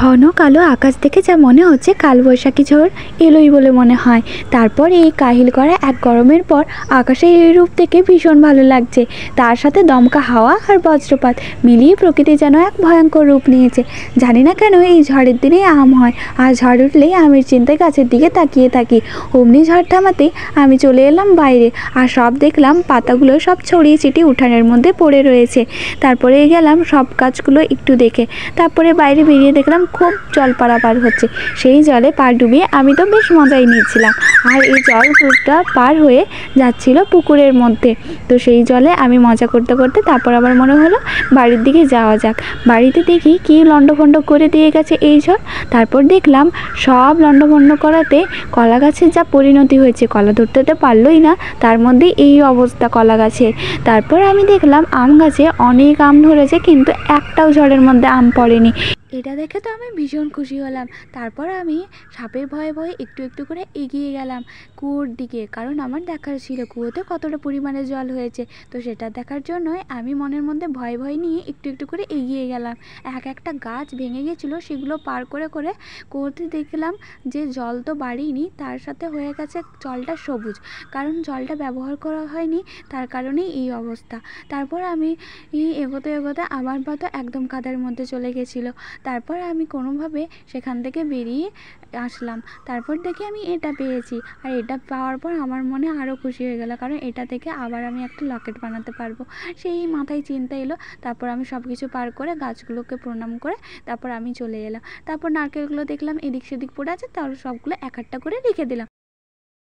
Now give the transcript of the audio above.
ঘন কালো আকাশ দেখে যা মনে হচ্ছে কালবৈশাখী ঝড় এলোই বলে মনে হয়। তারপর এই কাহিল করা এক গরমের পর আকাশের এই রূপ দেখে ভীষণ ভালো লাগছে। তার সাথে দমকা হাওয়া আর বজ্রপাত মিলিয়ে প্রকৃতি যেন এক ভয়ঙ্কর রূপ নিয়েছে। জানি না কেন এই ঝড়ের দিনে আম হয়, আর ঝড় উঠলেই আমের চিন্তায় গাছের দিকে তাকিয়ে থাকি। অমনি ঝড় থামাতেই আমি চলে এলাম বাইরে, আর সব দেখলাম পাতাগুলো সব ছড়িয়ে ছিটিয়ে উঠানের মধ্যে পড়ে রয়েছে। তারপরে গেলাম সব গাছগুলো একটু দেখে, তারপরে বাইরে বেরিয়ে দেখলাম খুব জল পারাপার হচ্ছে। সেই জলে পা ডুবিয়ে আমি তো বেশ মজাই নিচ্ছিলাম, আর এই জলটা পার হয়ে যাচ্ছিল পুকুরের মধ্যে। তো সেই জলে আমি মজা করতে করতে তারপর আবার মনে হলো বাড়ির দিকে যাওয়া যাক। বাড়িতে দেখি কি লণ্ডভণ্ড করে দিয়ে গেছে এই ঝড়। তারপর দেখলাম সব লণ্ডভণ্ড করাতে কলা গাছের যা পরিণতি হয়েছে, কলা ধরতে তো পারলই না, তার মধ্যে এই অবস্থা কলা গাছের। তারপর আমি দেখলাম আম গাছে অনেক আম ধরেছে, কিন্তু একটাও ঝড়ের মধ্যে আম পড়েনি। এটা দেখে তো আমি ভীষণ খুশি হলাম। তারপর আমি সাপের ভয়ে ভয়ে একটু একটু করে এগিয়ে গেলাম কুয়োর দিকে, কারণ আমার দেখার ছিল কুয়োতে কতটা পরিমাণে জল হয়েছে। তো সেটা দেখার জন্যই আমি মনের মধ্যে ভয় ভয় নিয়ে একটু একটু করে এগিয়ে গেলাম। এক একটা গাছ ভেঙে গেছিলো, সেগুলো পার করে করে কুয়োতে দেখলাম যে জল তো বাড়েনি, তার সাথে হয়ে গেছে জলটা সবুজ, কারণ জলটা ব্যবহার করা হয়নি, তার কারণেই এই অবস্থা। তারপর আমি এগোতে এগোতে আমার পা তো একদম কাদার মধ্যে চলে গেছিলো। তারপর আমি কোনোভাবে সেখান থেকে বেরিয়ে আসলাম। তারপর দেখি আমি এটা পেয়েছি, আর এটা পাওয়ার পর আমার মনে আরও খুশি হয়ে গেল, কারণ এটা থেকে আবার আমি একটা লকেট বানাতে পারবো, সেই মাথায় চিন্তা এলো। তারপর আমি সব কিছু পার করে গাছগুলোকে প্রণাম করে তারপর আমি চলে এলাম। তারপর নারকেলগুলো দেখলাম এদিক সেদিক পড়ে আছে, তাহলে সবগুলো এক একটা করে রেখে দিলাম।